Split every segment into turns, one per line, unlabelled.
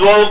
2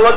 2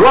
2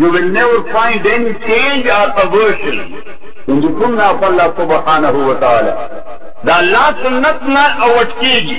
You will never find any change or perversion in the sunnah of Allah subhanahu wa ta'ala. The Allah sunnat na awatkeegi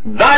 دا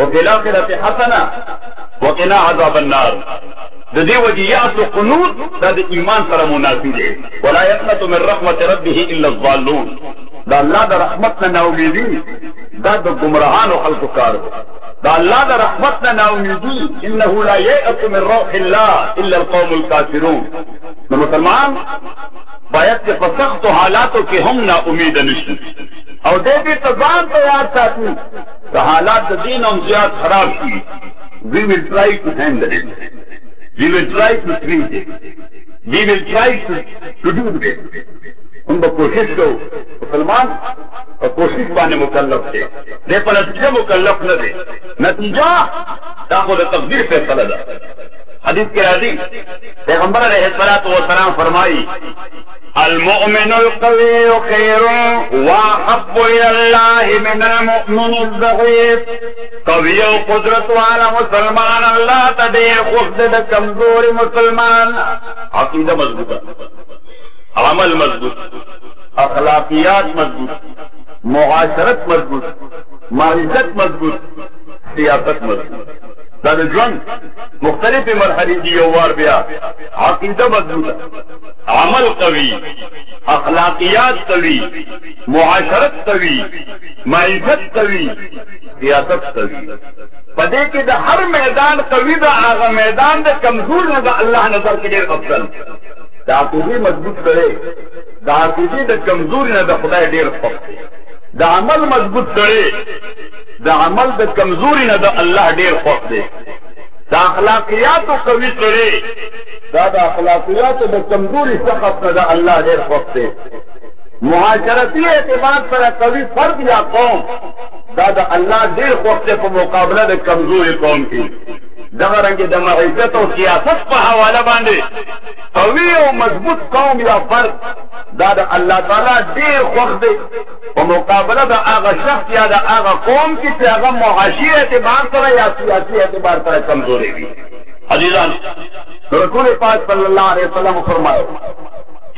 وفي الآخرة حسنة وقنا عذاب النار ذي وجيات قنوت ذا إيمان سر منافذه ولا يقنط من رحمة ربه إلا الضالون ذا الله ذا رحمتنا ناوميدي ذا الجمرهان وخلق كاره ذا الله ذا رحمتنا ناوميدي إنه لا يأس من روح الله إلا القوم الكافرون المسلمان باید کے فسخت حالاتوں کے ہم نا امید نشن اور دے دی تزان تو یاد چاہتی کہ حالات دین ہم زیاد خراب کی we will try to handle it we will try to treat it we will try to do it ہم با کوشش کو مسلمان اور کوشش بانے مکلف تھے دے پر نتیجہ مکلف نہ دے نتیجہ تاخد تقدیر فیصلہ دا حدیث کے راضی پیغمبر علیہ الصلوۃ والسلام فرمائی المؤمن القوي خير واحب الى الله من المؤمن الضعيف قوي قدرت والا مسلمان اللہ تدیر خود کمزور مسلمان عقیدہ مضبوط عمل مضبوط اخلاقیات مضبوط معاشرت مضبوط معیشت مضبوط سیاست مضبوط دا جوان مختلف مرحلی دی یوار بیا عقیدہ مضبوط عمل قوی اخلاقیات قوی معاشرت قوی معیشت قوی سیاست قوی پدے کہ دا ہر میدان قوی دا آغا میدان دا کمزور نہ دا اللہ نظر کے دیر افضل دا عقیدی مضبوط کرے دا عقیدی دا کمزور نہ دا خدا دیر افضل دا عمل مضبوط کرے دا عمل دا کمزوری نہ دا اللہ دیر افضل دا اخلاقیات قوی کرے دا اخلاقیات دا کمزوری سخت نہ دا اللہ دیر افضل معاشرتی اعتبار پر قوی فرد یا قوم دا اللہ دیر وقت پر مقابلہ دا کمزور قوم کی دغرنگ دا معیشت و سیاست پر حوالہ باندے قوی و مضبوط قوم یا فرد دا اللہ تعالی دیر وقت و مقابلہ دا آغا شخص یا دا آغا قوم کی تے آغا معاشی اعتبار پر یا سیاسی اعتبار پر کمزوری بھی عزیزان رسول پاک صلی اللہ علیہ وسلم فرمائے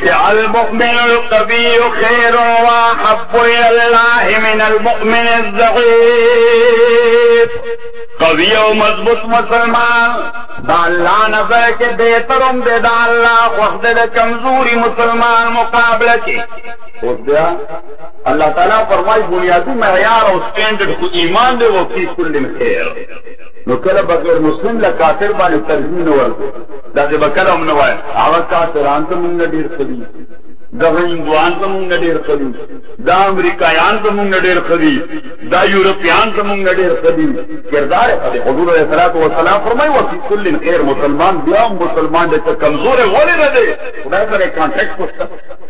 المؤمن القوي خير واحب الى الله من المؤمن الضعيف قوی و مضبوط مسلمان دا اللہ نظر کے بہترم دے دا اللہ وقت دے کمزوری مسلمان مقابلہ کی اس دیا اللہ تعالیٰ فرمائی بنیادی معیار اور سٹینڈرڈ کو ایمان دے وہ فی کل خیر نو کله بغیر مسلم لا کافر باندې ترجمه نه ورته دا چې بکره هم نه وای هغه کافران ته مونږ ډیر خدي دا هندوان ته مونږ ډیر خدي دا امریکایان ته مونږ ډیر خدي دا یورپیان ته مونږ ډیر خدي کردار خدي حضور علیہ الصلوۃ والسلام فرمایي و فی کل خیر مسلمان بیا مسلمان دې کمزور ولې نه دی خدای سره کانټیکټ وکړه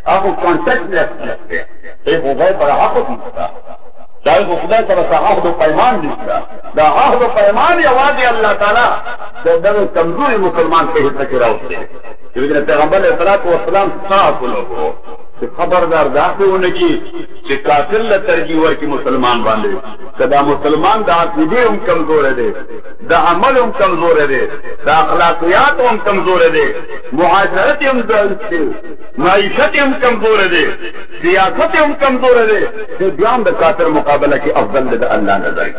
هغه کانټیکټ نه کوي خدای پر حق کوي دا خدای سره عهد و پیمان نشته دا عهد و پیمان یوازې الله تعالی د کمزوري مسلمان په حصہ کې راوړي چې پیغمبر علیه الصلوۃ والسلام صاحب له خبردار دا ونه کی چې کافر له ترجیح ورکړي مسلمان باندې کدا مسلمان دا عقیده هم کمزور دی دا عمل هم کمزور دی دا اخلاقیات هم کمزور دی معاشرت هم ضعیف دی معیشت هم کمزور دی سیاست هم کمزور دی چې بیان د کافر مقابله کې افضل دی اللہ نظر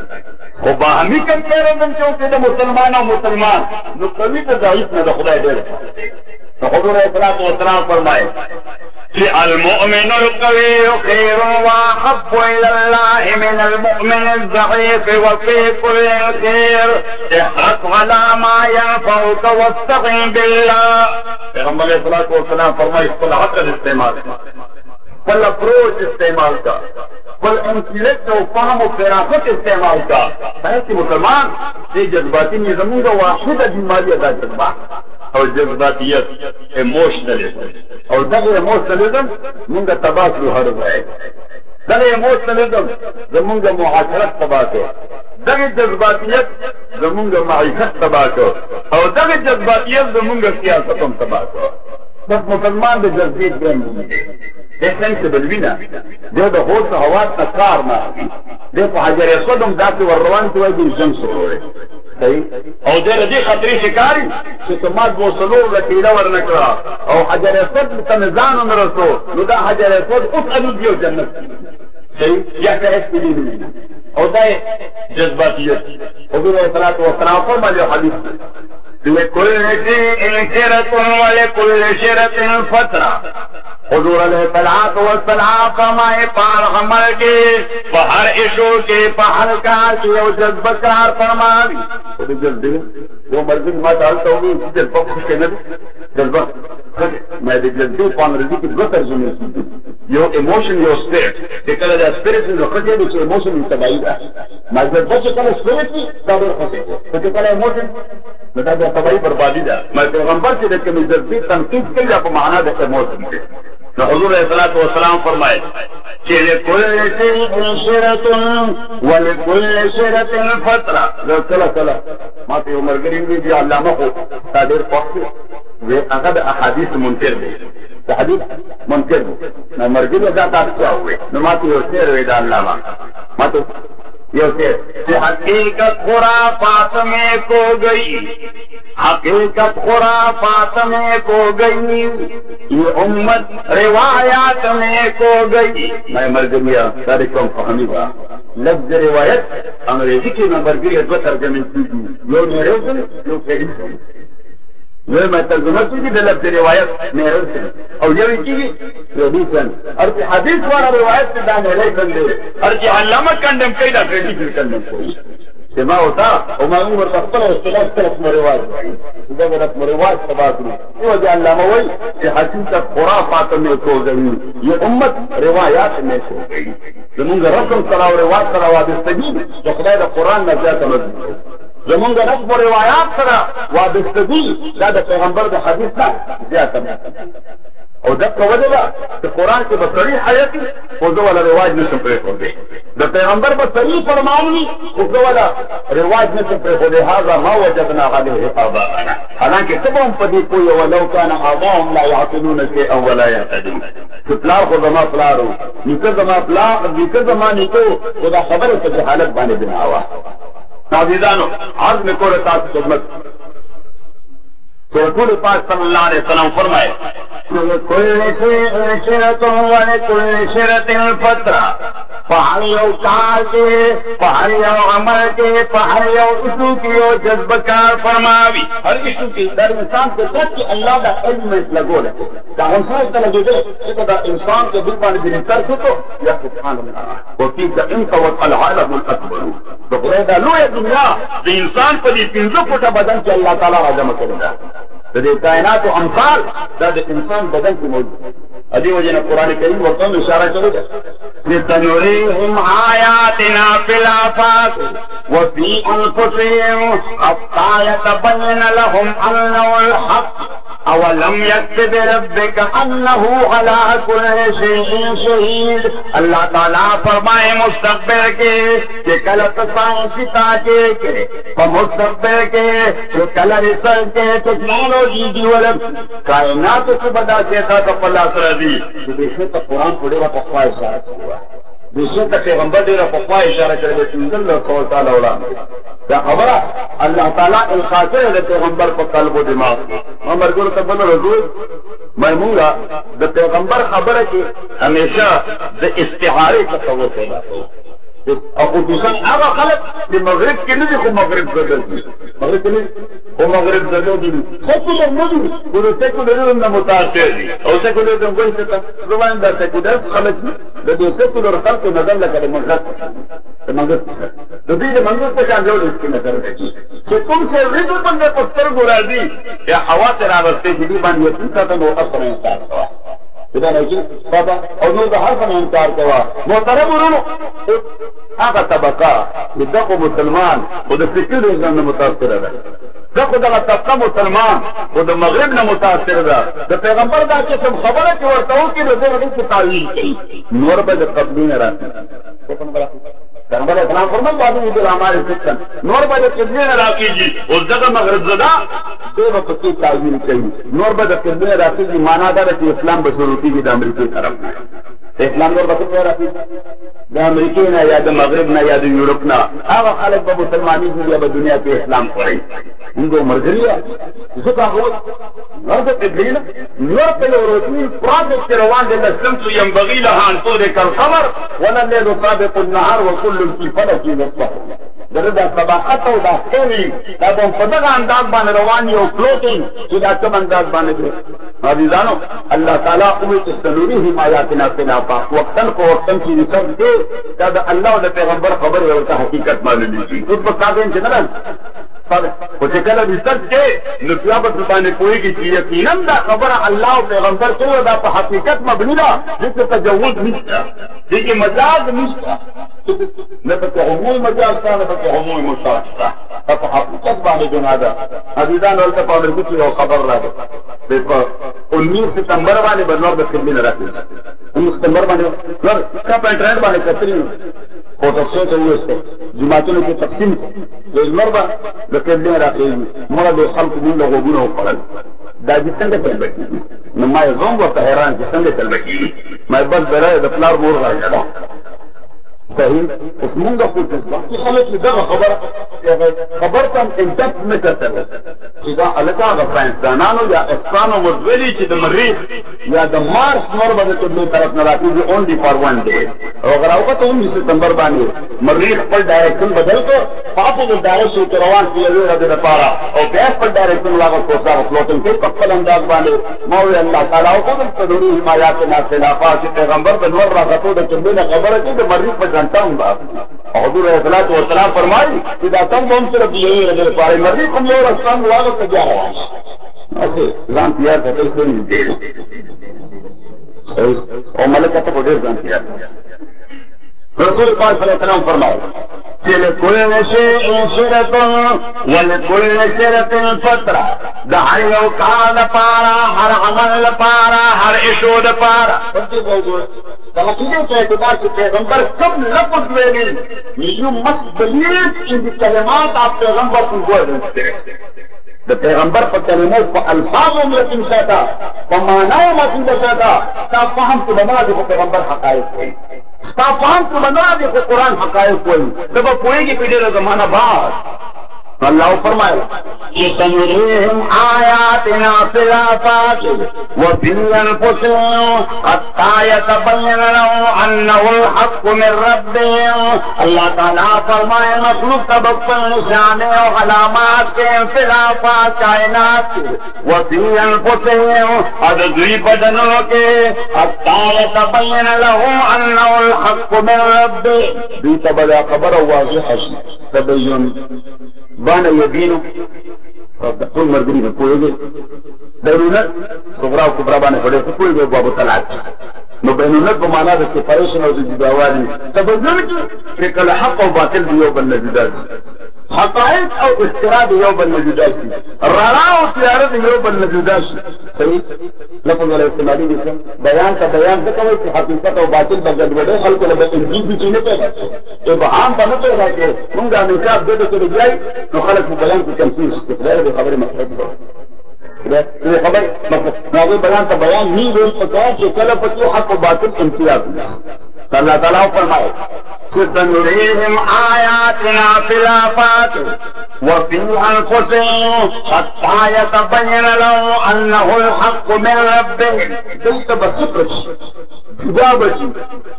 خو باهمي کمپیریزن چې د مسلمان او مسلمان نو قوي ته ضعیف نه د خدای ډېر حضور اکرم والسلام فرمائے المؤمن القوي خير واحب الى الله من المؤمن الضعيف وفي كل خير احرص على ما ينفعك واستعن بالله پیغمبر علیہ الصلوۃ والسلام فرمائے خپل عقل استعمال خپل اپروچ استعمال کا خپل انٹلیکٹ او فهم او فراست استعمال کا ایسے مسلمان یہ جذباتی نظاموں کا واحد بیماری ادا جذبات اور جذباتیت ایموشنلزم اور دغه ایموشنلزم موږ تباہ کړو هر ځای دغه ایموشنلزم زمونږ معاشرت تباه کړ، دغه جذباتیت زمونږ معیشت تباه کړ، او دغه جذباتیت زمونږ سیاست هم تباه کړ. بس مسلمان د جذبې ګرم دی، د سنسبل وینه دی، د هوش حواس نه کار نه اخلي. دی په حجر اسود هم داسې ور روان شوی دی جنګ شروع دی، صحیح. او دی د دې خطرې شکاري چې که ما دوه څلور لکیله ورنه کړه او حجر اسود ته مې ځان ونه رسو، نو دا حجر اسود اوس الوځي او جنت صحیح یا که هېڅ پې دې نه وینه. او دا یې جذباتیت. حضور علیه الصلاة والسلام فرمایي حدیث لكل شيء شرة ولكل شرة فترة. حضور علیہ الصلوۃ والسلام فرمائے پار عمل کے ہر ایشو کے ہر کار کی او جذبہ قرار فرمائی. وہ مرضی ما ڈالتا ہوگی جذبہ خوش کے نبی جذبہ میں جذبے پانگرزی کی دو ترجمے کی یو ایموشن یو اسپرٹ کہ کل دا اسپرٹ جو خجے جو ایموشن تباہی ہے ما جذبہ جو کل اسپرٹ کی قابل خسے تو کل ایموشن مطلب دا تباہی بربادی دا. میں پیغمبر سے دیکھ کے میں جذبی تنقید کے لئے آپ معنی دے ایموشن کے حضور علیہ الصلوۃ والسلام فرمائے کہ لکل شیء شرۃ ولکل شرۃ فترہ. کلا ما ته عمر کریم دی علامہ کو صادر پاک وہ هغه احادیث منکر دی، حدیث منکر دی. عمر کریم دا تاسو ہوئے نو ما ته یو شعر وی دا علامہ ما ته یو شعر کہ حقیقت خرافات میں کھو گئی، حقیقت خرافات میں کھو گئی، یہ امت روایات میں کھو گئی. میں مرگمیا سارے کم فہمی با لفظ روایت انگریزی کی میں مرگری دو ترجمے کیجیے، یو نیریشن یو ٹریڈیشن. میں ترجمہ کیجیے دے لفظ روایت نیریشن اور یہ کیجیے ٹریڈیشن. اور حدیث والا روایت سے دا نیریشن دے اور جو علامہ کنڈم کئی دا ٹریڈیشن کنڈم کوئی ما ہوتا وما عمر تخطل اختلاف رسم رواج ده رسم رواج تباطل. یہ وجہ علامہ وی کہ حقیقت خرافات میں کھو گئی، یہ امت روایات میں کھو گئی. زمونږ رسم سره او رواج سره وابستگی د خدای د قرآن نه زیاته مضبوط. زمونږ رسم و روایات سره وابستگی دا د پیغمبر د حدیث نه زیاته مضبوط. او دغه وجه ده چې قرآن کې به صریح حیاتي خو زه والا رواج نشم پرېښودی، د پیغمبر به صریح فرمانوي خو زه والا رواج نشم پرېښودی. هذا ما وجدنا علیه آباءنا. حالانکه ته به هم په دې پوهې ولو کان آباؤهم لا یعقلون شیئا ولا یهتدون. چې پلار خو زما پلار و، نیکه زما پلار، نیکه زما نیکه و، خو دا خبره په جهالت باندې بنا وه. عزیزانو عرض مې کوله تاسو خدمت رسول پاک صلی اللہ علیہ وسلم فرمائے لکل شیء شرۃ ولکل شرۃ فترہ. پہر یو کار کے پہر یو عمل کے پہر یو ایشو کی یو جذبہ کار فرماوی. ہر ایشو کی در انسان کے ساتھ کی اللہ دا علم میں لگو لگے دا انسان کا لگے دے کہ دا انسان کے دل باندې دل کر سکو یا سبحان اللہ وفي انت والعالم الاکبر. تو خدای دا لوی دنیا د انسان په دې پنځه فوټه بدن کې الله تعالی راجمع کړی دا د کائنات او امثال دا د انسان بدن کې موجود. ادي وجه نه قران کریم ورته اشاره کړی ده لتنوريهم آياتنا في الآفاق وفي أنفسهم حتى يتبين لهم أنه الحق اولم یکفی بربک انه علی کل شیء شہید. اللہ تعالیٰ فرمائے مستقبل کے کہ کل سائنسی تاکہ کے مستقبل کے کہ کل ریسرچ کے ٹیکنالوجی دی ولد کائنات سے بدا کہتا تو اللہ سر دی دیکھے تو قرآن پڑے گا پخوا اشارہ ہوا دوسرے کا پیغمبر دے رہا پخوا اشارہ کرے گا چنزل رسول تعالیٰ اولاد کیا خبر اللہ تعالیٰ القا کرے پیغمبر پر قلب و دماغ. عمر گل تبل رسول محمودہ دا پیغمبر خبر ہے کہ ہمیشہ دا استعارے کا تصور پیدا ہو. اور خصوصاً آگا خلق کہ مغرب کے نہیں کو مغرب زدل دی مغرب کے نہیں وہ مغرب زدل دی سیکولر نہیں وہ سیکولرزم نہ متاثر دی اور سیکولرزم کوئی سے زبان دا سیکولر خلق دا سیکولر خلق نظر لگا مغرب منگت تو دیجیے منگت کو جان جوڑ اس کی نظر رکھی کہ تم سے رزق بندے پستر کو راضی یا ہوا تیرا رستے جدی بان یہ پوچھا تو وہ اثر انکار ہوا خدا نہیں بابا اور نو دا حرف انکار ہوا محترم انہوں آگا طبقہ دقو مسلمان وہ دا سیکولرزم نے متاثر ہے دغه دغه طبقه مسلمان او د مغرب نه متاثر ده د پیغمبر دا قسم خبره چې ورته وکړي نو دغه څه تعویل کوي نور به د قبلي نه راځي پیغمبر اسلام فرمایي بعضو د اعمال فتن نور به د قبلي نه راکېږي او دغه مغرب زده دغه په کې تعویل کوي نور به د قبلي نه راکېږي معنا دا ده چې اسلام به شروع کېږي د امریکې طرف نه اسلام نور به څنګه راځي د امریکې نه یا د مغرب نه یا د یورپ نه هغه خلک به مسلمانۍ دي به دنیا کې اسلام خوري موږ مرګري ځکه هغه نور د قبلي نه نور په روتين پروسس کې روان دي الشمس ينبغي لها ان تدرك القمر ولا الليل سابق النهار وكل في فلك يسبح دغه طبقات او د خوري دا په دغه انداز باندې روان یو فلوټینګ چې دا کوم انداز باندې دی حافظانو الله تعالی او تستنوری حمایتنا خلافا وقتن کو وقتن کی رسل دے دا الله او پیغمبر خبر ورته حقیقت معلومیږي اوس په کاغذ کې نه او چې کله ریسرچ کې نو بیا په باندې کویږي چې یقینا دا خبره الله او پیغمبر کوي دا په حقیقت مبني ده چې تجوز نشته چې مجاز نشته نه په عمومي مجاز نه په عمومي مشترک په حقیقت باندې جنا ده حدیثان ولته په اړه کې یو خبر راغی په 19 ستمبر باندې بنور د کلمې راځي 19 ستمبر باندې نور کا په انټرنیټ باندې کتلی فوټو څه وسته جماعتونو کې تقسیم د مربع د کلمې راځي مړه د خلکو موږ غوږونه وکړل دا د څنګه تلبي نو ما یې زوم ورته حیران چې څنګه تلبي ما بس برای د پلار مور راځه صحیح اوس موږ خو څه خلک دغه خبر تم انټک نه کتل چې دا الګا د فرانسانانو یا اسپانو ورولي چې د مریخ یا د مارس نور باندې ټول طرف نه راځي اونلی فار وان ډے او غراوګه ته 19 ستمبر باندې مریخ پر ډایرکشن بدل کو پاپو د ډایرکشن روان کیږي د لپاره او بیا پر ډایرکشن لاغه کوڅه فلوټینګ کې په خپل انداز باندې مولوی الله تعالی او د تدوري حمایت نه خلافات پیغمبر د نور راغتو د کله خبره کې د مریخ په ځانتاون حضور صلوات و سلام فرمایي چې دا څنګه هم سره دی د لپاره مریخ کوم یو رسام واغه ته جا روان اوکې ځان تیار ته څه نه دی او ملکه ته ډېر ځان تیار رسول پاک صلی الله علیه وسلم فرمایي چې لكل شيء شرط ولكل شرط فتره د هر یو کار لپاره هر عمل لپاره هر اشو لپاره دغه کې اعتبار چې پیغمبر کوم لفظ ویلي you must believe in the کلمات of پیغمبر په وړاندې د پیغمبر په کلمو په الفاظو متن شاته په معنا متن شاته تا فهم چې باندې پیغمبر حقایق کوي تا فهم چې باندې قرآن حقایق کوي دا په کویږي په ډیره زمانہ بعد الله فرمایي سنريهم آياتنا في الآفاق وفي أنفسهم حتى يتبين لهم أنه الحق من ربهم الله تعالى فرمائے مخلوق تبقى نشانے و علامات کے في الآفاق کائنات وفي أنفسهم ادھوی بدنوں کے حتى يتبين لهم أنه الحق من ربهم دی تبدا خبر واضح تبين بانا یقینو ټول مرګري په کوی دونه صغرا او کبرا باندې پڑے په کوی بابو طلعت نو بینونه په معنا د سپریشن او د جداوالي تبذر کې کله حق او باطل دی یو بل جدا دي حقائق او استراد یو بل جدا دي رڼا او تیار دی یو بل جدا دي صحیح لفظ ولا استعمالي دي بیان کا بیان څه کوي چې حقیقت او باطل په ګډوډه خلکو له انجیل به نه پیدا ای به عام باندې راځي موږ د نصاب د دې ځای نو خلک بیان کو تمثيل استقرار د خبره مطلب ده خبر مطلب بیان ته بیان نه ویل پکار چې کله په حق او باطل امتیاز الله تعالی فرمایي سنريهم آياتنا في الآفاق وفي أنفسهم حتى يتبين لهم أنه الحق من ربهم دلت بسطرش جدا بشي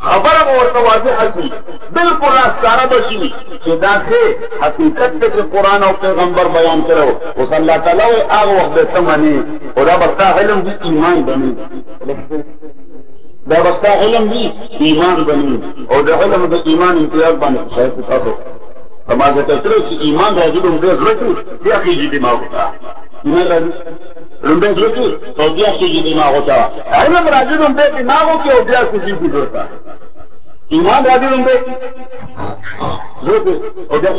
خبر ورته واضحه شي بالکل راستاره بشي چې دا څه حقیقت د قرآن او پیغمبر بیان کړو او الله تعالی هغه وخت به سمانی او دا بس علم دي ایمان بني دا بس علم دي ایمان بني او د علم د ایمان امتیاز باندې شاید تاسو فما ذکر چې ایمان راځي د ورته دی اخیږي دماغ ته ایمان راځي رمبه ځکه او بیا چې دماغ ته علم راځي رمبه دماغ کې او بیا چې دې ورته ایمان راځي رمبه ځکه او بیا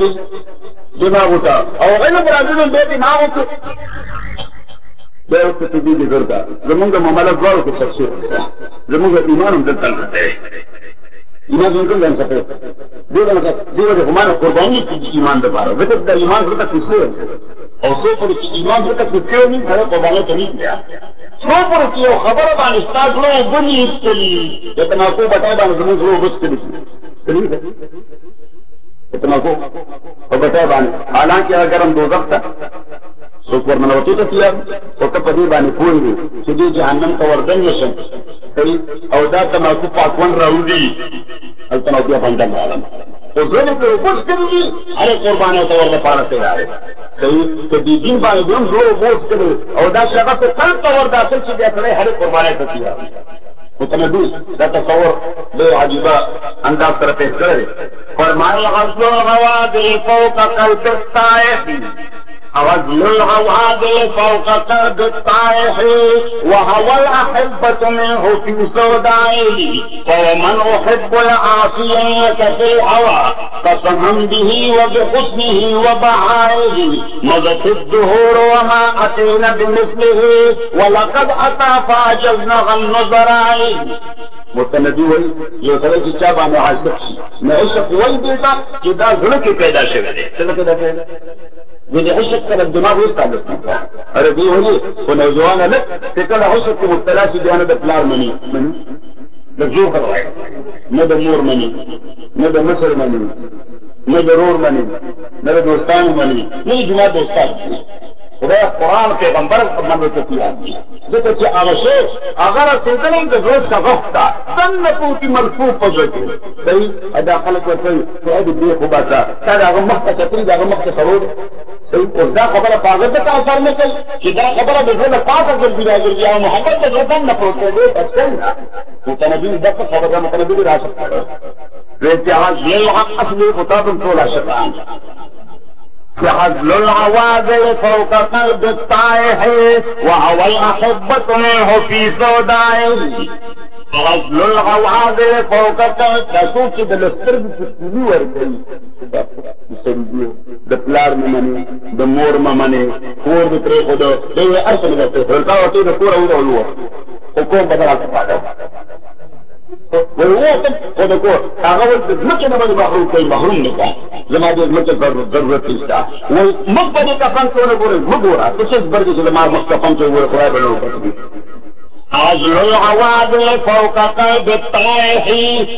دماغ ہوتا اور غیر برازیل بے دماغ ہوتے بے اس کی بھی گزرتا زمون کا ممالک غور کو سب سے زمون کا ایمان ہم دلتا کرتے ہیں ایمان زمون کا سکتے دیو ہمارا قربانی کی ایمان دے پارا وقت کا ایمان ہوتا کس لئے اور سو پر ایمان ہوتا کس لئے نہیں کھڑا قربانی تو نہیں کیا سو پر کی خبر بان استاذ لو بنی اس کے لیے اتنا کو بتائے بان زمون کو بس کے لیے اتنا کو بتائے بان حالانکہ اگر ہم دوزخ تھا سوک ورمن ہوتی تو کیا وقت پدی بانی کوئی نہیں سجی جہنم کا وردن یشن او دا تماکو پاکوان راودی التناکو اپندن عالم تو زنی پر اوپس کری ارے قربانی ہوتا ورد پارا سے آئے تو دی دین بانی دیم زور اوپس کری او دا شغف کل تا ورد اصل چی دیا کرے ہر قربانی ہوتا کیا متنبی دا تصور بے عجیبہ انداز طرح پیش کرے فرمائے غزل الغوادل فوق قلب الطائف غزل الغوادل فوق قلب الطائح وهو الأحبة منه في سودائه ومن أحب العاصية في الهوى قسما به وبحسنه وبهائه مضت الدهور وما أتينا بمثله ولقد أتى فعجزنا غن ذرائه متنبی وی یہ سرے کی چاہ بانے عاشق سی میں عشق وی دیتا کہ دا ظلم کی پیدا شکر دے چلو پیدا پیدا یہ عشق کا دماغ اس تعلق نہیں ارے بھی ہوئی وہ نوجوان ہے کہ کل عشق کی مبتلا سی دیانا دا پلار منی دا جو کروائے نہ دا مور منی نہ دا مصر منی نہ دا رور منی نہ دا دوستان منی نہیں جمع دوستان خدا قرآن کے غمبر من رکھتے کیا دیکھو کہ آغشے اگر سیدنی کے دوست کا غفتا دن نپوتی مرفوع پزرکی صحیح ادا خلق و صحیح تو ایدی بے خوبا سا ساید آغا مخت چطری دا آغا مخت سرود صحیح اور دا خبر پاگت کا اثر میں کئی کہ دا خبر بزرد پاک اگر بھی راجر گیا محبت کے دن نپوتے دے بس کئی متنبی دفت خبر دا متنبی را سکتا ہے اتحاد یہ حق اصلی مطابق تولا شکان غزل العوادل فوق قلب الطائح وهو الأحبة منه في سودائه غزل العوادل فوق قلب تسوك دلستر بسكولي ورکلی دپلار ممنی دمور ممنی کور دترے خودو دیوے ارسل دستے فرقا ہوتی دکور اوڑا علوہ حکوم بدل آتا پادا والوطن ودكور اغاول بزمكة نبالي محروم كي محروم نكا لما دي زمكة ضرورة تيستا والمقبضي كفانتو نقول مقورا تسيس برجي لما مقفانتو يقول قرائب الوقت غزل العوادل فوق قلب الطائح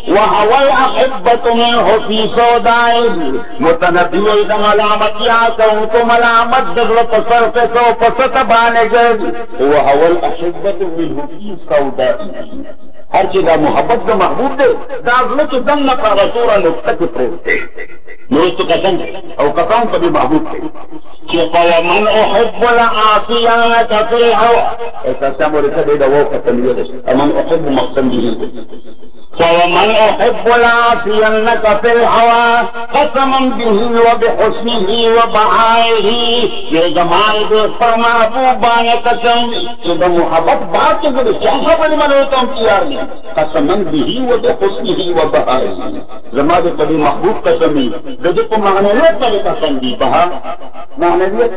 وهو الأحبة منه في سودائه متنبي إذا ملامت ياكم ملامت دغلط صرف سوف ستبانجد وهو الأحبة منه في سودائه ہر چیز دا محبت دا محبوب دے دا ازلچ دم نقا رسورا نکتہ کی پروت دے نوست قسم دے او قسم کبھی محبوب دے چقا ومن احب العاصیات فی الہوا ایسا سامو رسا دے دا وہ قتلیہ دے امن احب مقسم بھی دے ومن احب العاصیات فی الہوا قسما به وبحسنه وبعائه یہ جمال دے پر محبوبان قسم کہ دا محبت بات کے دے چاہا بڑی منوتا ہوں کیار نہیں قسما به وبحسنه وبهائه زمان قبی محبوب قسمی دے کو معنیت پر قسم دی بہا معنیت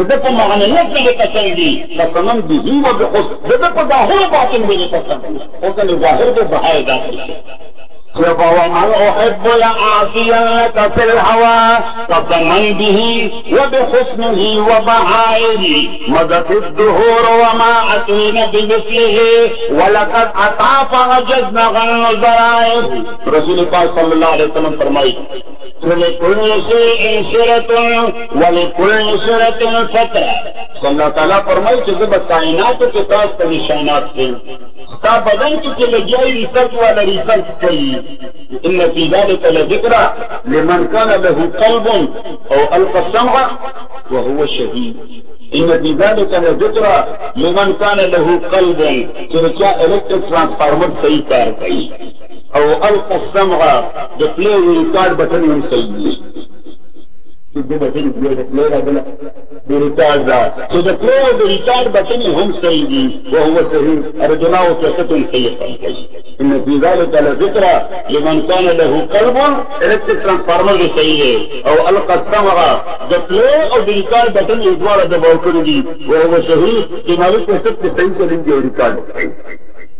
دے کو معنیت پر قسم دی قسما به وبحسنه دے کو ظاہر باطن میں قسم دی او کہ ظاہر کے بہائے داخل ومن أحب العاصيات في الهوى قسما به وبحسنه وبهائه مضت الدهور وما أتينا بمثله ولقد أتى فعجزنا غن ذرائه رسول الله صلى الله عليه وسلم فرمائے لكل شيء سرة ولكل سرة فترة اللہ تعالیٰ فرمائے کہ جب کائنات کے پاس کا نشانات تھے تا بدن کی لگائی ریسرچ والا ریسرچ کری ان فی ذلک لذکرى لمن كان له قلب او القى السمع وهو شهید ان فی ذلک لذکرى لمن كان له قلب چرچا الیکٹرک ٹرانسفارمر صحیح کار کئی او القى السمع جو پلے ریکارڈ بٹن ہم صحیح to give a hint where the player the recharge are. So the player of the recharge button is home saying, وهو صحيح أرجنا وكسة سيئة. إن في ذلك لذكرى لمن كان له قلب. electric transformer is saying, أو ألقى السمع. The player of the recharge button is one of the balcony. وهو صحيح لمن كسة سيئة لنجي recharge.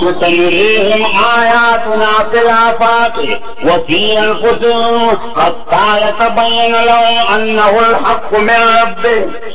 سنريهم آياتنا في الآفاق وفي أنفسهم حتى يتبين لهم أنه الحق من ربهم.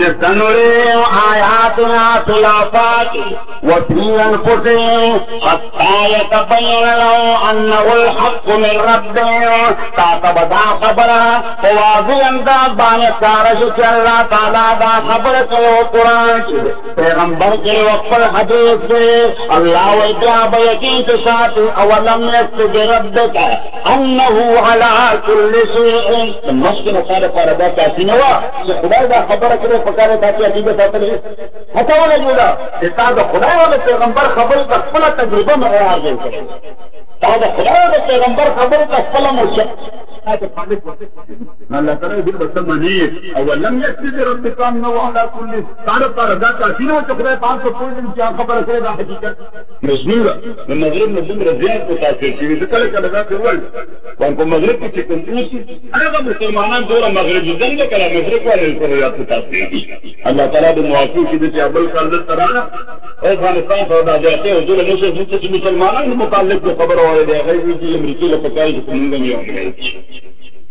سنريهم آياتنا في الآفاق وفي أنفسهم حتى يتبين لهم أنه الحق من ربهم تعتبدا خبرها وواضح انداز بانكارش کہ اللہ تعالیٰ دا خبر کرو قرآن کی پیغمبر کے وقت حدیث سے اللہ وإجاب یقین کے ساتھ اولم يكتب ربك أنه على كل شيء مشکل خالق ربا کہتی نوا کہ خدا دا خبر کرو فکارے تاکہ عقیدہ ساتھ لے ہتاو نہ جوڑا اتا دا خدا والے پیغمبر خبر کا خپل تجربہ میں آ گئے تا دا خدا والے پیغمبر خبر کا خپل مشق اللہ تعالی بھی بسمانی اولم یکتب ربک انه على كل تعرف رضا کا سینو چکرے 500 پوائنٹ کیا خبر کرے دا حقیقت مجنون من مغرب من رضیات کو تاثیر کی ذکر کا لگا کہ ول وان کو مغرب کی کنٹینیوسی انا مسلمانان دور مغرب جنگ کلا مغرب والے کو یاد کو تاثیر اللہ تعالی بھی موافق کی کہ ابل کا ترانا افغانستان سودا جاتے حضور نے مسلمانان متعلق جو خبر اور دے غیبی کی امریکہ له پکای کو منګ نه وایي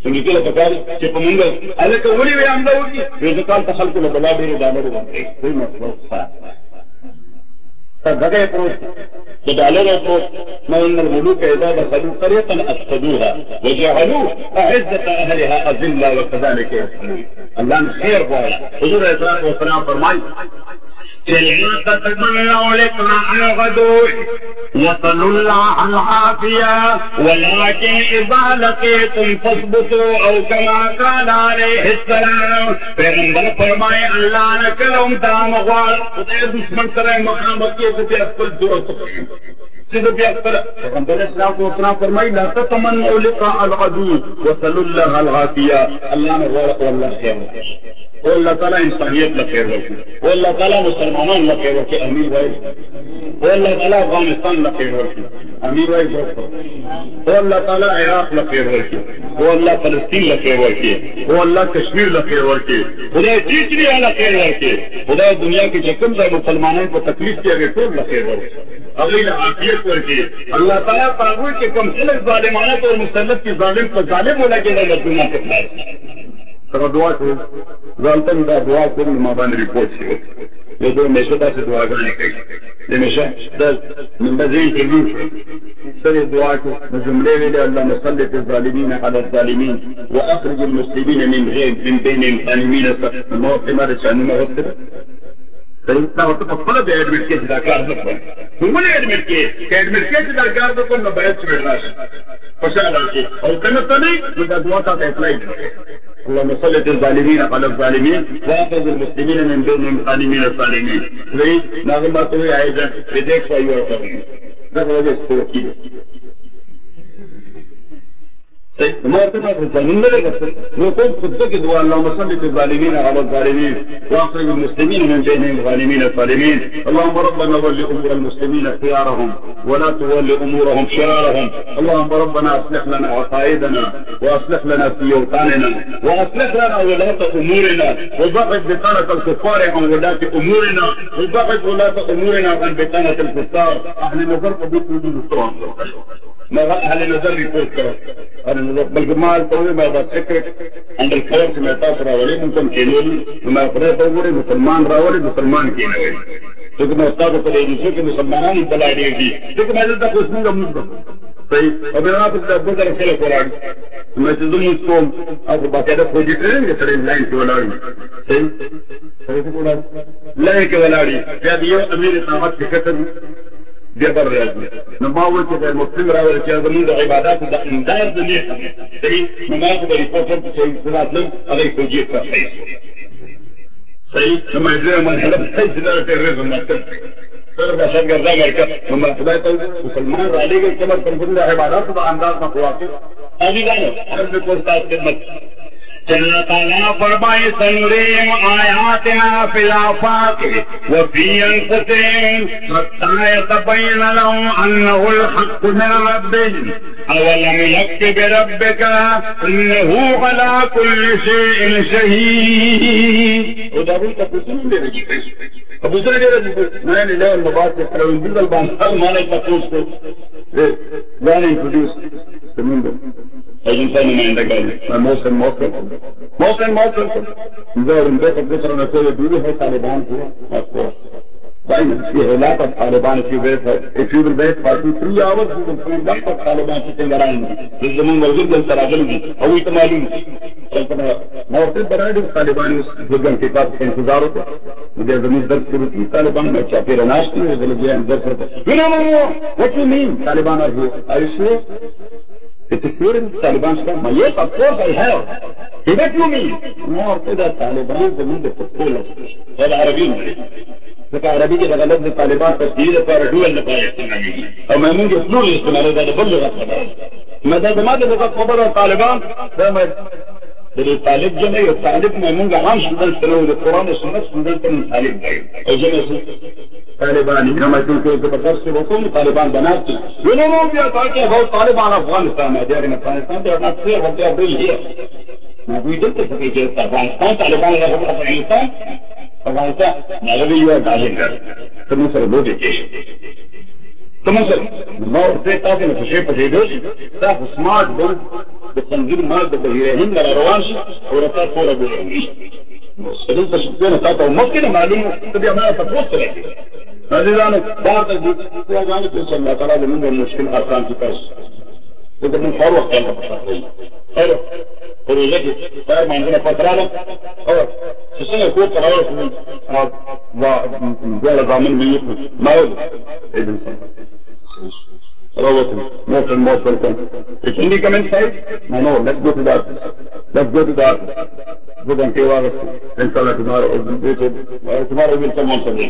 امریکہ له پکای چې په منګ الکه ولي وي امدا وږي وې ځکه تخلق له بلا ډېر ډالر باندې کوئی مطلب فدغه پروت ډالر پروت ما ان الملوك اذا دخلوا قريه افسدوها وجعلوا اعزه اهلها اذله وكذلك يفعلون الله خير بولا حضور صلی الله علیه وسلم فرمائے تتمنوا لقاء الغدو وصلوا الله العافية ولكن إذا لقيتم فاثبتوا أو كما قال عليه السلام پیغمبر فرمائے اللہ نے کلم دام غوال خدای دشمن کرے مقامت کے سے اصل درست سيدو بيأكل پیغمبر اسلام کو اپنا فرمائے لا تتمنوا لقاء الغدو وصلوا الله العافية اللہ نے غورق والله خیر والله تعالى انسانيت لخير وكي والله تعالى مسلمانان لخير وكي امير واي والله تعالى افغانستان لخير وكي امير واي والله تعالى عراق لخير وكي والله فلسطين لخير وكي والله كشمير لخير وكي خدا تیسری على خير وكي خدا دنیا کی جکم دا مسلمانان کو تکلیف کیا گئے تو لخير وكي اغیل عافیت ورکی اللہ تعالیٰ پاگوئی کہ کم خلق ظالمانت اور مسلط کی ظالم کو ظالم ہونا کے لئے لدنیا کتنا سره دعا کوي ځانته دا دعا کوم ما باندې ریپورت شي یو د مشه داسې دعاګانې کوي د مشه د منبذین کې سره دعا کوي د جملې ویلې اللهم صل الظالمين على الظالمين واخرج المسلمين من بين الظالمين موقما شانونه وسره دا ورته په خپل د اډمیټ کې دا کار نه کوي موږ نه اډمیټ کې دا کار نه کوو نو باید چې راشي خوشاله شي او کنه ته نه دا دعا ته اپلای کړئ اللهم صل الظالمين على الظالمين واخرج المسلمين من بين الظالمين الظالمين ليه نغمه تو عايزه بدك شيء ده هو السلوكي ما تبغى تزمن لك نقول صدق دعاء اللهم صل الظالمين على الظالمين واخرج المسلمين من بينهم الظالمين الظالمين اللهم ربنا ول امور المسلمين خيارهم ولا تول امورهم شرارهم اللهم ربنا اصلح لنا عقائدنا واصلح لنا في اوطاننا واصلح لنا ولاة امورنا وبعد بطانة الكفار عن ولاة امورنا وبعد ولاة امورنا عن بطانة الكفار اهل نظر قبيل الاسلام ما اهل نظر ريبورت بلکہ مال تو میں بس سیکرٹ انڈر فورس میں تاثر راولي ممكن كيلولي ما فرق تقولي مسلمان راولي مسلمان كيلولي تو میں استاد کو دے دوں کہ مسلمانوں نے بلا دی تھی لیکن میں تو کچھ نہیں سمجھتا صحیح اب انا تو ابو کا خیال قران میں تو دوں کو اب باقاعدہ کوئی ٹرین کے سڑے لائن کی ولاڑی صحیح صحیح کو لائن کی ولاڑی جب یہ امیر طاقت کے خطر جبر راځي نو ما وایي چې مسلم راوړي چې زموږ د عبادت د انداز د نیت صحیح نو ما خو د ریپورټ چې صلات لم هغه توجیه کوي صحیح نو ما دې ما هله په ځای نه ترېږم ما ته سره د څنګه مرکه نو ما خدای ته مسلمان را لګي چې پر د عبادت د انداز نه واقع اږي غواړم هغه کو تاسو خدمت جل تعالیٰ فرمائے سنریم آیاتنا فی الآفاق وفی انفسهم حتی یتبین لهم انه الحق من ربهم اولم یک بربک انه علی کل شیء شہید ادارون کا پسند لے رہی ہے اب ادھر لے رہی ہے میں نے لے بات سے کرو اندر بانسال مانے تفوس کو وانا انٹروڈیوس سمندر الإنسان ما عندك قال موسم زور بيتك بكرة نسوي بيقولوا هي طالبان فيها مذكور دائما في علاقة طالبان في بيتها في البيت فاتوا 3 hours في علاقة طالبان في تنجران الزمن موجود التراجل دي هو يتمالون كنا موقف برادر طالبان جدا في بعض انتظار ہوتا مجھے زمین درس شروع کی طالبان میں چاپیرا ناشتی ہے زلجیان درس ہوتا no what you mean Taliban are here are you sure It's a student Taliban stuff. Yes, of course I have. Hey, what do you mean? No, كده Taliban زمين بتقول هذا عربي ذكر عربي كده غلط الطالبان تسجيل فردوا اللي بايعتني أو ما ممكن يسمعوا الاستمرار هذا بلغ الخبر ما ده ما ده خبر الطالبان ده ما الطالب جمعي الطالب ما ممكن عام شغل تلو القرآن والسنة شغل تلو الطالب ده أو جمعي طالبان كما يقول كده بدرس وقوم طالبان بناتي يقولوا يا طالب هو طالبان افغانستان ما داري افغانستان ده ما تصير وقت ابريل هي ما بيدك في جهه افغانستان طالبان له افغانستان ما له يو داخل ثم سر بودي ثم سر ما ورته تاسو نه شي په دې دوی تاسو سمارټ بل د تنظیم مال د بهیرهند روان شي او راته پوره وي دلته څنګه تاسو ممکن معلومه دې ما تاسو راځي عزیزانو بعد دعاګانې چې الله تعالی دې موږ مشکل آسان کړي تاسو دې موږ هر وخت الله پښتو هر پروژه کې هر باندې پاتراله او څنګه کو تراوه او ولا ضامن ملي ما هو ابن روت most welcome it's in the comment side no let's go to that good and kewa inshallah tomorrow will come on Sunday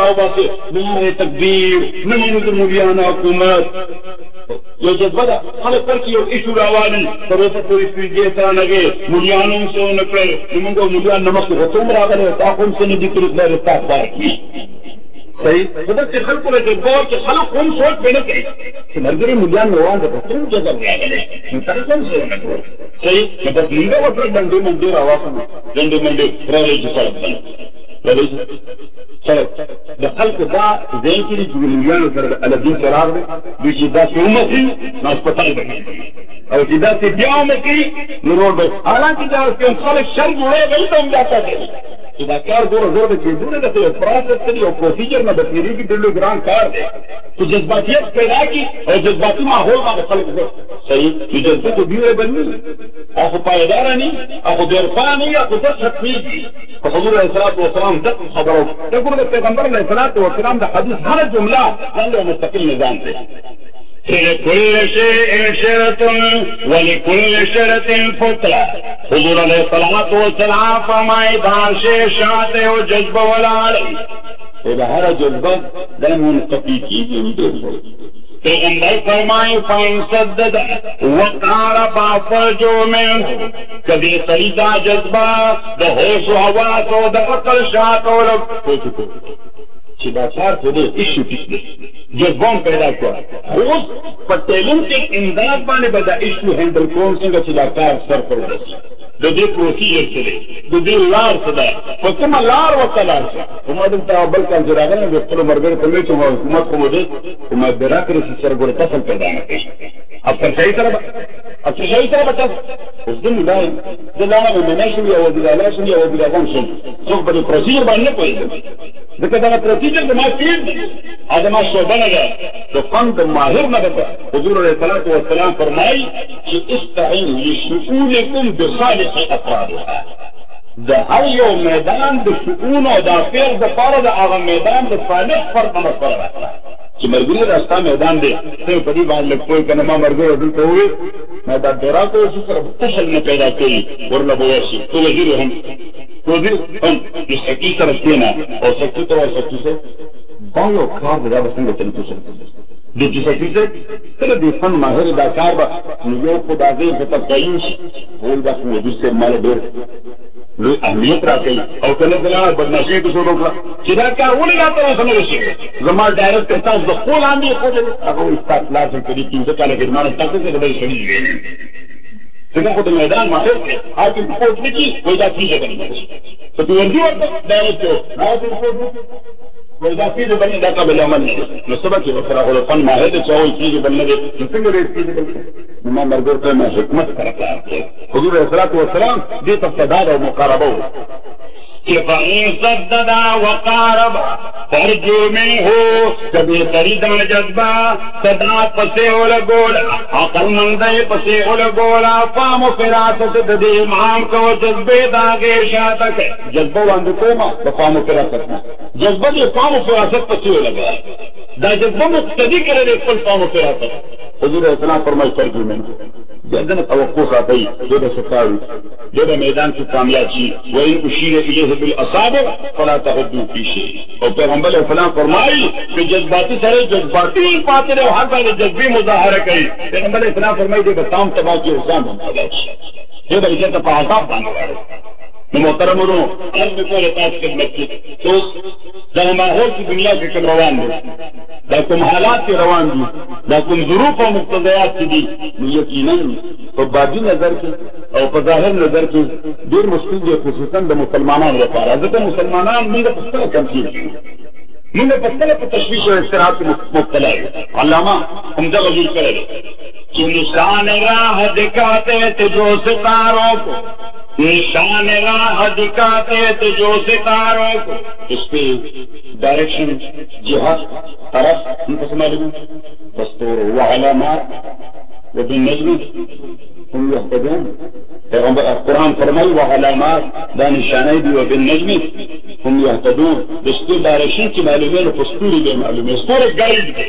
راو باسي نعره تکبیر نمانو د مولیانو حکومت یو جذبه ده خلک ورکې یو ایشو راوالي تر اوسه پورې سپېږې ته نګې مولیانو هم څه ونه کړل نو موږ مولیان نه مخکې خو څوم راغلی تا خو هم څه نه دي کړي خدای دې ستا خدای کړي صحیح خو داسې خلکو له جذبه وه چې خلک هم سوچ پرې نه کوي چې ملګري مولیان روان ده په څوم جذب راغلی نو تاسو هم څه ونه کړل صحیح نو بس موږ ورته ډنډې منډې راواخلو ډنډې منډې راغلی چې سړک بند راغلی سړک د خلکو دا ذهن کې دي چې مولیانو سره د الدین څراغ دی دوی چې داسې ومخي نو هسپتال به او چې داسې بیا ومخي نو روډ به حالانکې دا کوم خلک شر جوړوي هغوی ته هم دا کار کوي چې دا کار دومره زور د کېدو نه ده you process the you procedure نه به تېرېږي ډېر لوی ګران کار دی چې جذباتیت پیدا کړي او جذباتي ماحول باندې خلک صحیح چې جذبه خو ډیوریبل نه وي او خو پایداره نه وي او خو بېرفا نه وي او خو ژر ختمېږي خو حضور علیه الصلاة والسلام دقیق خبره وکړه ته ګوره د پیغمبر علیه الصلاة والسلام د حدیث هره جمله ځان له مستقل نظام دی لكل شيء شرط ولكل شرط فترة حضور علیہ الصلاة والسلام فرمائے دا شے شاعت و جذبہ ولا علی دا ہر جذبہ دا منقطی کیجئے پیغمبر فرمائے فَإِن سَدَّدَ وَقَارَبَ فَرْجُوا مِنْهُ کبھی سریدہ جذبہ دا ہوش و حواس و دا عقل شاعت و لگ چې دا کار څه دی ایشو ټیک دی جذبه هم پیدا کړه اوس په ټیلنټک امداد باندې به دا ایشو هینډل کوم څنګه چې دا کار سر پر ورسي د دې پروسیجر څه دی د دې لار څه ده په کومه لار ورته لاړ شي کومه دلته بل کال چې راغلی د خپلو ملګرو ته وایي چې حکومت خو مو دی کومه بیراکرسي سره ګوره فصل پیدا نه کوي افسرشاهي سره به افسرشاهي سره به تاسو اوس زه دا یم زه لاړم مېلمه شوم یا وزیر اعلی شوم یا وزیر اعظم شوم څوک په دې پروسیجر باندې نه پوهېږم ځکه دغه پروسیجر زما فیلډ دی او زما شعبه نه ده د فن د ماهر نه ده حضور علیه الصلاة والسلام فرمایي چې استعینوا لشؤونکم بصالح افرادها د هر یو میدان د شؤون او د افیر دپاره د هغه میدان د صالح فرد نه مشوره واخله چې ملګري دا ستا میدان دی ته په دې باندې لږ پوه که نه ما ملګرو دلته ووایي ما دا ډیراکو چې سره تشل نه پیدا کوي ورله به ورشي تو وزیر هم وزیر هم د سکي سره کښېنه او سکي ته وایي سکي صاحب دا یو کار دی دا به څنګه تنفو سره د چې سکي صاحب کله د فن ماهر دا کار به نو یو خو د هغې په تبقین شي ویل دا خو وزیر صاحب ماله ډېر لوی اهمیت راکوي او کله کله بدماشي پې شروع کړه چې دا کار ولې راته اوسه نه وشي زما ډایرکټر تاسو د خپل لاندې ښودلی هغه وایي ستا پلار چې په دې پنځه کاله کې زما نه تاسو څه د بل سړي ویلي څنګه خو د میدان ماهر دی حاکم رپورټ نه کړي وایي دا فیزه بنې په پیوندي ورته ډایرکټ هغه رپورټ نه وایي دا فیزه بنې دا قابل عمل نه دی نو څه به کوي ورسره خو د فن ماهر دی چې وایي فیزه بل نه دی نو څنګه به فیزه بل ما ملګرو ته مې حکمت سره کار کوي حضور علیه الصلاة والسلام دې ته صداد او مقاربه وه کہ فَإِن سَدَّدَ وَقَارَبَ فَرْجُوا مِنْهُ کبھی سریدہ جذبہ صدا پسے اولگولا عقل مندے پسے اولگولا فام و فراست ددی امام کو جذبے داغے شاتک ہے جذبہ واندو کوما فام و فراست نا جذبہ دے فام و فراست پسے اولگا دا جذبہ مقتدی کرے دے کل فام و فراست حضور علیہ السلام فرمائی فرجو منه جدنا توقع ساتي جدا سكاوي جدا میدان کی کامیاب شي وإن أشير إليه بالأصابع فلا تغضوا في شيء اور پیغمبر علیہ السلام فرمائی کہ جذباتی سارے جذباتی پاتے رہے ہر بار جذبی مظاہرہ کری پیغمبر علیہ السلام فرمائی دے بتام تباہ کی حسام بنتا یہ بلکہ تپا عذاب بنا رہا محترم ورو آج میں کوئی رتاس خدمت کی تو دا ماحول کی دنیا کے کم روان دے دا کم حالات کے روان دی دا کم ظروف و مقتضیات کی دی یقیناً تو بادی نظر کی اور بظاہر نظر کی دیر مشکل دی خصوصاً دا مسلمانان رفارا حضرت مسلمانان منگا پستر کمسیر کی منگا پستر پر تشویش و اشتراک کی مبتلا ہے علامہ حمزہ غزیر کرے کہ نشان راہ دکھاتے تجھو ستاروں کو نشان راہ دکھاتے تجھو ستاروں کو اس پہ ڈائریکشن جہاد طرف ان کو سمجھ لوں دستور و علامات وبالنجم هم يهتدون پیغمبر قرآن فرمائی و علامات دا نشانائی دی وبالنجم هم يهتدون دستور ڈائریکشن کی معلومین و پستوری دے معلومین ستور گائیڈ دے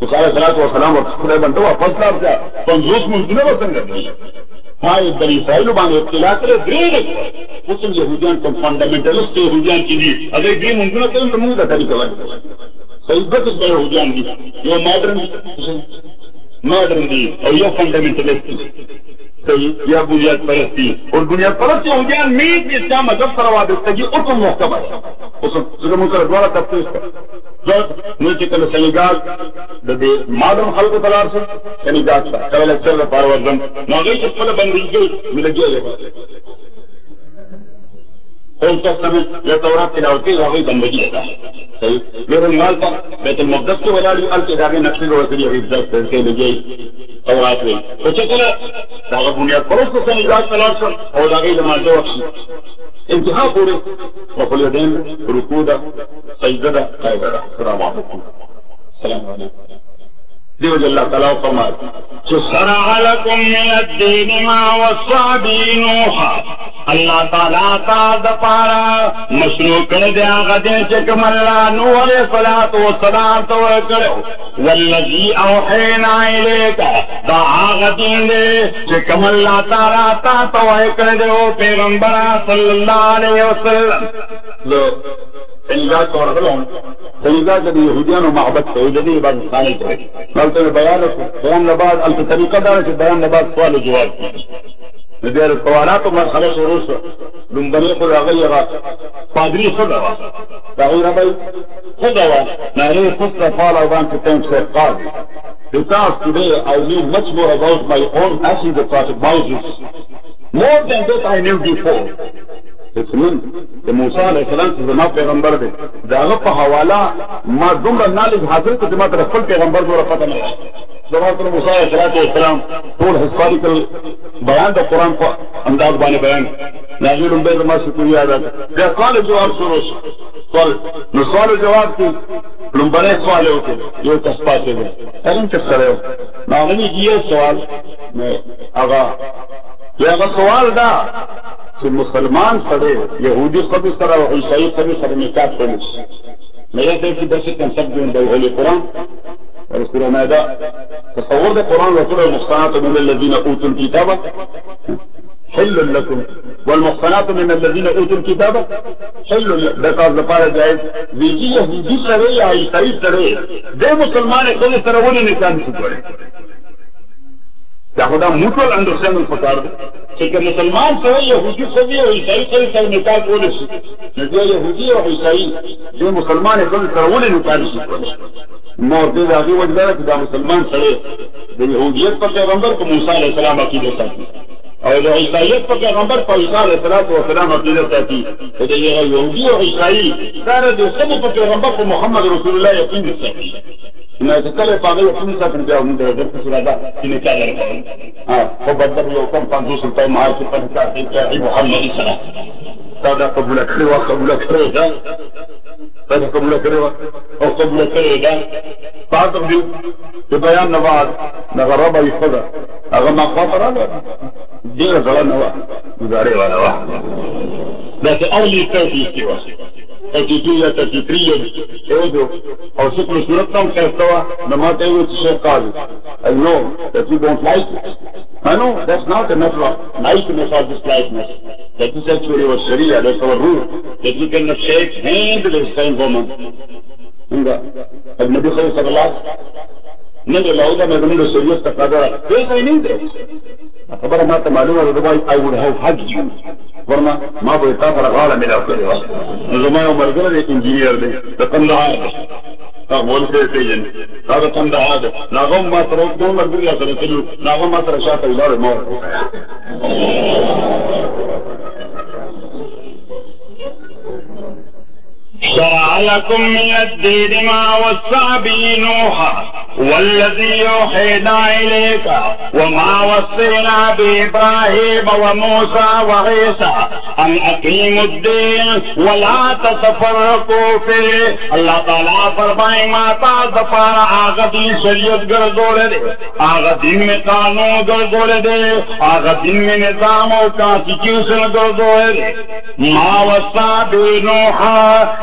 موسی علیہ السلام ورته خدای بنده واپس لاړ شه 50 منځونه به څنګه کوي ها د اسرائیل باندې اطلاع کړې درې اوس يهوديان کوم فانډامنټالست يهوديان چې دي هغه دې منځونه کوي نو موږ د طریقه وایو صحیح به يهوديان دي یو ماډرن دي او یو فانډامنټالست صحیح یا بنیاد پرستی اور بنیاد پرست یهودیان میت اسلام مذهب سره وابستګي او کوم محتمل اوس څنګه موږ سره دواړه تفصیل نو چې کله سنګاګ د دې ماډرن خلکو ته لاړ شو سنګاګ ته کله لکچر لپاره ورځم نو هغه چې خپل بندګي ملګری اول تestament یا تورات تلاوت کوي هغه بندګي ده صحیح ګورم مال په بیت المقدس کې ولاړ یو الته داګه نقشې ورکړي هغه عزت کوي لګي تورات وي او چې کله دا بنیاد پرست سنګاګ ته لاړ شو او داګه د ماده وخت انتها پورې وقل يدين ركودا سجدة قائدة السلام عليكم السلام عليكم دیو جل اللہ تعالیٰ فرمائے شرع لكم من الدين ما وصى به نوح اللہ تعالیٰ تا دپارا مشروع کر دیا غدے چکم اللہ نوح علیہ السلام تو کرو والذی اوحینا الیکا دا آغدین دے چکم اللہ تعالیٰ تا تو کر دے پیغمبر صلی اللہ علیہ وسلم سنگاج اور غلوم سنگاج جب یہودیان و محبت سے جدی بعد ثانی کرے مالتے میں بیان نباد الک طریقہ دار ہے بیان نباد سوال و جواب کی ندیر سوالات و مرحلہ شروع لنبنی خود آغیرہ پادری خود آغا تغیرہ بھائی خود آغا نہرے خود کا فال آغان کے تیم سے قاد because today I knew much more about my own actions across Moses more than that I knew before اسمین د موسی علیہ السلام چې زما پیغمبر دی د هغه په حواله ما دومره نالج حاصل کړ چې ما تر خپل پیغمبر دومره پته نه وه زما تر موسی علیہ السلام ټول هسټوریکل بیان د قرآن په انداز باندې بیان ناظر لومبی زما شکریه ادا کړه بیا سوال جواب شروع شو نو سوال جواب کې لومبنی سوال یې وکړ یو کس پاتې دی څنګه چې سره نو هغه یې سوال هغه سوال دا کہ مسلمان سڑے یہودی سبھی سر اور عیسائی سبھی سر نکاح کرنے میرے دل کی درسی کنسپٹ جو اندر قرآن اور سورہ مائدہ تصور دے قرآن وصول المحصنات من الذین اوتوا الكتاب حل لكم والمحصنات من الذین اوتوا الكتاب حل لکار لپارا جائز ویجی یہودی سرے یا عیسائی سرے دے مسلمان خود سر ولی نکاح نہیں سکڑے کیا خدا موٹول انڈرسٹینڈنگ پکار دے کہ مسلمان سے یہودی سے بھی اور عیسائی سے بھی سر نکاح بولے سکے یہودی اور عیسائی جو مسلمان ہے سر ولی نکاح نہیں سکے مور دے آگے وجہ ہے کہ مسلمان سڑے یہودیت پر پیغمبر کو موسیٰ علیہ السلام عقیدہ ساتھی اور عیسائیت پر پیغمبر کو عیسیٰ علیہ السلام عقیدہ ساتھی یہودی اور عیسائی سارے سب پر پیغمبر کو محمد رسول اللہ یقین ساتھی میں کل پاگل یقین ساتھ بیا ہوں در در کس رادا کہ نکاح لڑکا ہوں وہ بدر یہ حکم پانچو سلطان مہار سے پہنچا کہ محمد صلی سادہ قبولہ کرے ہوا قبولہ کرے گا سادہ قبولہ کرے ہوا اور قبولہ کرے گا فاتر دیو کہ بیان نواز نغربہ خدا اگر ما خاطر آگا دیر ضرر نواز گزارے والا واحد لیکن اولی توفیق کی واسطہ 32 یا 33 ایوزو اور شکل صورت کام کہتا ہوا نماتے ہوئے شیخ قاضی I know that you don't like it I know that's not a matter of likeness or dislikeness that is actually our sharia that's our rule that you cannot shake hands with the same woman اب نبی صلی اللہ علیہ وسلم نبی اللہ میں دنوں شریعت کا قدر ہے this I need it خبر ما معلوم ہے otherwise I would have hugged you ورنہ ما بھئی تا پر غالا ملا کرے ہوا نظمائے عمر گرد ایک انجینئر دے تقندہا دے تاقبول کے سیجن تاقبول تقندہا دے ناغم ما تروک دون مرگر یا سر سلو ناغم ما ترشاہ تجدار مور شرع لكم من الدين ما وصى به نوح والذي أوحينا إليك وما وصينا بإبراهيم وموسى وعيسى أن أقيموا الدين ولا تتفرقوا فيه الله تعالى فرمائے ما تعالی پارا آغا دین شریعت گردولے دے آغا دین میں قانون گردولے دے آغا دین میں نظام و کانسٹیٹیوشن گردولے دے ما وصى به نوح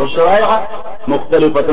والشرائع مختلفة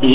به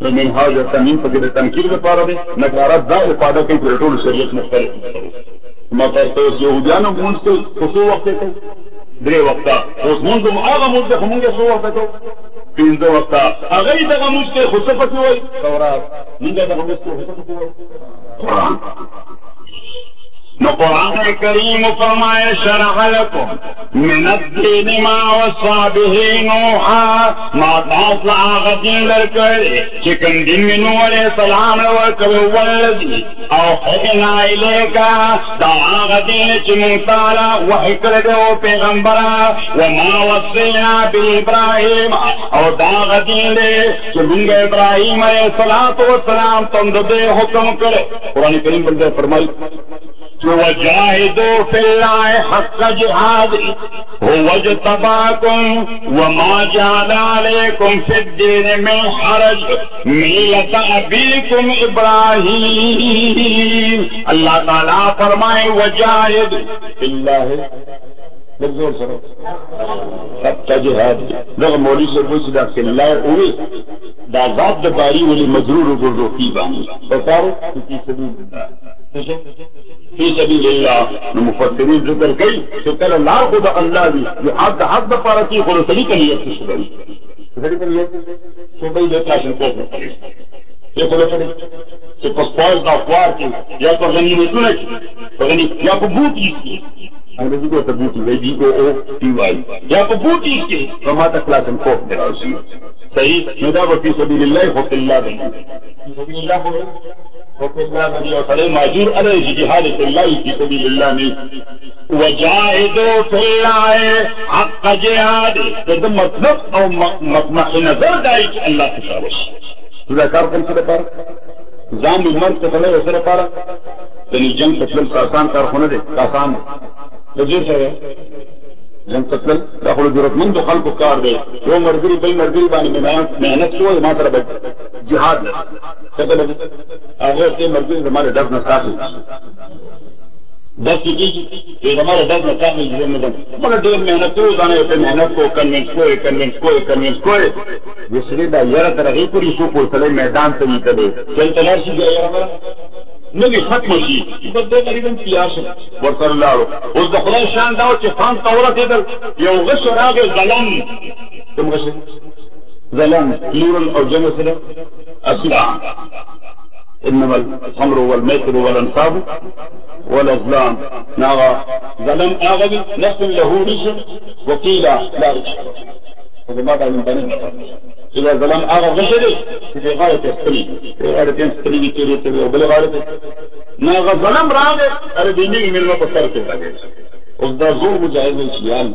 من هذا التنين فقد التنكير بطارده نكارات ذا إفادة كي ترطول شريط مختلف ما تستوز يهوديانو منسك خصو وقت كي دري وقتا وز منزم آغا منزك منزك خصو وقت كي پینزه وقتا اغی دغا منزك خصو فتي وي تورات منزك دغا منزك خصو فتي وي قرآن نو قرآن الكريم فرمائے شرع لكم من الدين ما وصى به نوحا ما تاصل آغا دین لرکڑے چکن دین میں نوح علیہ السلام ورکل والذی اوحینا الیکا دا آغا دین چمونتالا وحی کردے و پیغمبرا وما وصینا بی ابراہیم او دا آغا دین دے چمونگ ابراہیم علیہ السلام تندے حکم کرے قرآن کریم بلدے فرمائی وجاهدوا في الله حق جهاده هو اجتباكم وما جعل عليكم في الدين من حرج ملة أبيكم إبراهيم الله تعالى فرمائے وجاهد في الله بالزور سر حق جهاده لغا مولی سے پوچھ دا کہ اللہ ہوئی دا ذات دباری ولی مجرور گردو کی بانی بتاو کی سبیل اللہ في سبيل الله المفسرين ذكر كي سكال الله خدا الله بي يحد حد پارتي خلو سليك ليه تشبه سليك ليه شبه لتاشن قوة مقريب يقول لك سپسپاز دا اخوار كي يا پغني نتونا كي پغني يا پبوتي كي انگریزی کو تبوتی ویدی کو او ٹی وائی یا پبوتي كي فما تكلاسن قوة دراوسي صحيح ندابة في سبيل الله خط الله بي في سبيل الله خط معذور علیہ جہاد فی اللہ فی سبیل اللہ میں وجاہدوا فی اللہ حق جہاد تو مطلب او مطمع نظر دائی کہ اللہ تشاوش تذا کار کن سر پار زام مرد تفلے سر پار تنی جنگ تفلل ساسان کار خونے دے ساسان لجیر سر جنگ تفلل داخل جرت من دو خلق کار دے وہ مرگری بل مرگری بانی محنت سوئے ما تر جہاد کہتے لگے آغیر سے مرگی ہمارے ڈر نساسی دس کی ہمارا 10 میں کام مگر ڈیر محنت کو جانے ہوتے محنت کو کنوینس کو دوسری دا یار ترغیب پوری شو کو سلے میدان سے نکلے چل تلاش گیا یار نبی ختم شي بده تقریبا پیاس ورته لاړو اوس د خدای شان دا چې خان توره کېدل یو غش راغی ظلم کوم غش ظلم لورن او جمع سره اصلا انما الخمر والميسر والانصاب والازلام ناغا ظلم اغبي نفس له رشد وقيل لا رشد هذا ما بعد من بني إذا ظلم أغا غشري في غاية يستري في غاية يستري كيري وبلا غاية ناغا ظلم راغي أرديني من المقصر كيري وذا زور مجاهد الشيان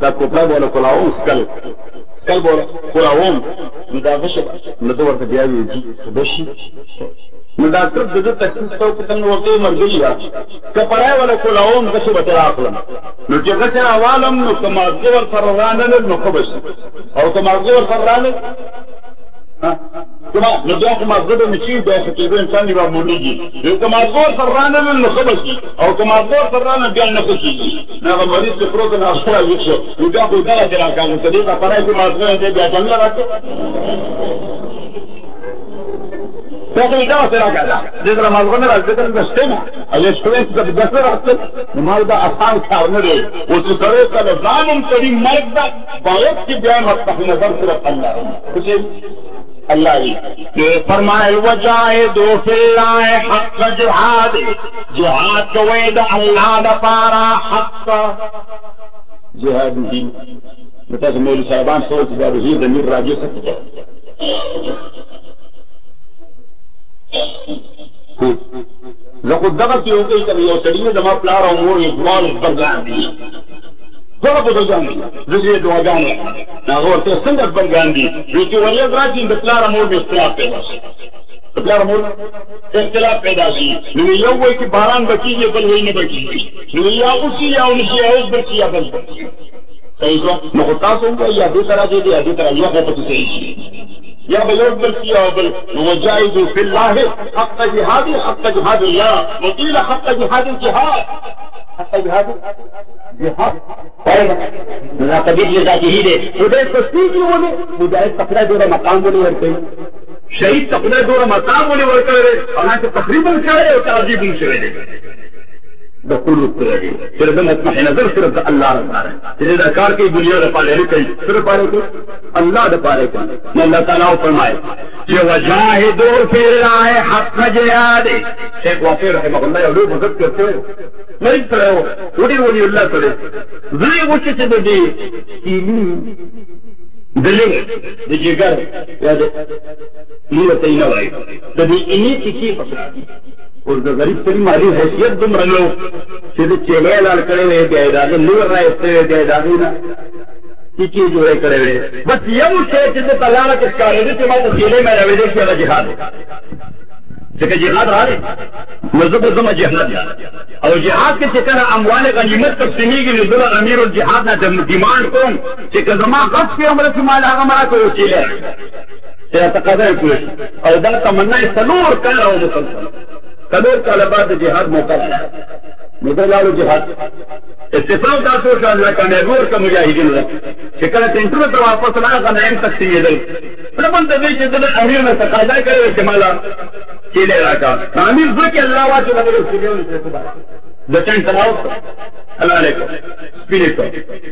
da copla bola colaum skal bola colaum da vشه ندور ته بیا وی دشي نو ډاکټر دغه تشخیص تو څنګه ورته مرګیا کپړای ولا colaum غشه به راخلم نو چې غشه عوالم نو کمازور فررانه نو خبش او کمازور فررانه كما نجاح مصدر مشي ده كده انسان يبقى مولدي كما زور فرانه من الخبز او كما زور فرانه بيان نفسي انا مريض بروت انا اصلا يشو يبقى كده جرا كان كده فرانه في مصدر ده بيان راكو فكده ده ترى كده ده ما قلنا الذكر بستمع الاستويت ده بيذكر اصلا ما ده اصلا كارنر وتطريقه الظالم كريم مرد بايت کی بیان مفتح نظر صرف الله کچھ اللہ ہی فرمائے وجاہدو فی اللہ حق جہاد جہاد کوئی دا اللہ دا پارا حق جہاد ہی بتا میری صاحبان سوچ دا رہی ضمیر راجی سکتا لقد دغت کی ہو گئی کبھی یہ سڑی دما پلار امور اقبال برگان دی ضرب بزرگاندي زي دواغاني ناغور تسنجد برغاندي ويكي وليد راجين بسلار امور باختلاف پیدا شي بسلار امور اختلاف پیدا شي نو یو وای کی باران بچیږي بل وای نه بچیږي نو یا اوسي یا ونشي اوس بچي یا بل بچي ایسا نو تاسو وای یا دې طرح دې یا دې طرح یو په څه شي یا بل بچي یا بل وجاهدوا في الله حق جهاد حق جهاد الله وقيل حق جهاد الجهاد حق جهاد جهاد لا قبيل لذاته ده وده تصديق ونه مجاهد تقرا دور مقام ولي ورته شهيد تقرا دور مقام ولي ورته انا تقريبا شاعر او تعذيب شويه ده كله ترى صرف مطمح نظر صرف الله رب العالمين اذا کار کی بنیاد پالے کوي صرف پالے الله د پالے کوي اللہ تعالی فرمائے یہ وجاہدوا فی اللہ حق جہاد شیخ وفی رحمہ اللہ یو بزرگ کرتے ہیں مریض کرو وڑی ولی اللہ کرے زئی وچ چ دے دلنگ دی جگر یا دے یہ تینا وای تو دی انہی کی پسند اور غریب تری ماری حیثیت دم رلو چې چېلې لال کړي وي بیا دا نور راځي دی دا نه کی جوړه کړي وي بس یو څه چې په لاره کې کارې دي چې ما ته چېلې مې راوي دي چې جهاد ځکه جهاد راځي مزه زما جهاد او جهاد کې چې کله اموال غنیمت تقسیمیږي نو د امیر الجهاد نه ډیماند کوم چې زما غصب کې عمر کې مال هغه ما کوي چېلې چې تقاضا کوي او دا تمنا یې سلور کړه او مسلسل کدور کاله بعد جهاد موقع مدلالو جهاد اتفاق تاسو شان لا کامیابور کا مجاهدین له چې کله تنټو ته واپس راغله غنایم تقسیمیدل په باندې دې چې د امیر نه تقاضا کوي چې مالا کېله راکا امیر ځکه الله واجب لګول د ټن تلاو الله علیکم سپینې کو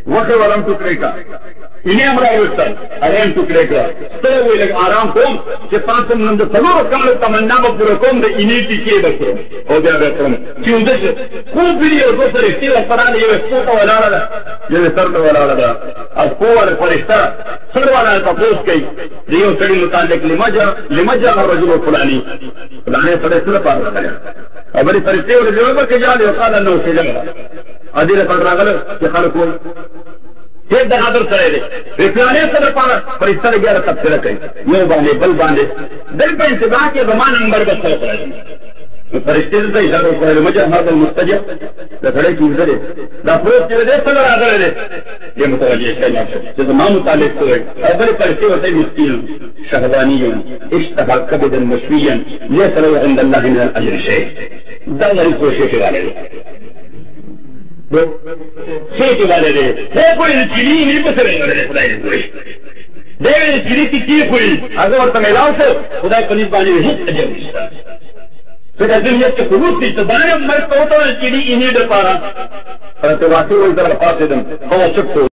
وخت ولم تو کړی کا انہیں امرا ہوتا اریم ٹکڑے کا تو وہ لگ آرام کوم کہ تاسم نند سلور کال تمنا بپور کوم دے انہیں تیکے بکے ہو گیا بہترم کیوں دے خوب بھی اور دوسر اختیل اپران یہ سوٹا والا رہا یہ سرد والا رہا از قوار فرشتہ سر والا تفوس کئی دیو سڑی متعلق لمجا الرجل فلانی فلانے سڑے سر پار رکھا ابری فرشتے اور جواب کے جا لے قال انه سجن ادیر پر راغل کہ خلقون ایک دہادر سرے دے رفلانے سر پار فرشتہ گیا تب سے رکھے یوں باندے بل باندے دل پہ انتباہ کے زمان نمبر بس سر پائے فرشتے سے اشارہ کرے لمجا هذا المستجب لکھڑے کی ادھر دا فروس کے دے سر راغل دے یہ متوجہ ہے جیسے ماں متعلق کو ہے ابری فرشتے ہوتے مسکین شہدانی اشتہا کبدا مشویا لیس له عند الله من الاجر شيء دا غیر کوشش والے سیٹ والے دے وہ کوئی چیلی نہیں پسرے والے خدای کوئی دے چیلی کی کوئی اگر تم اعلان سے خدای پنیز بانی ہیچ اجر نہیں پھر ادلیت کے ثبوت نہیں تو بانے مر تو چیلی انہیں ڈر پارا پر تو واقعی وہ ادھر پاس دم ہوا چپ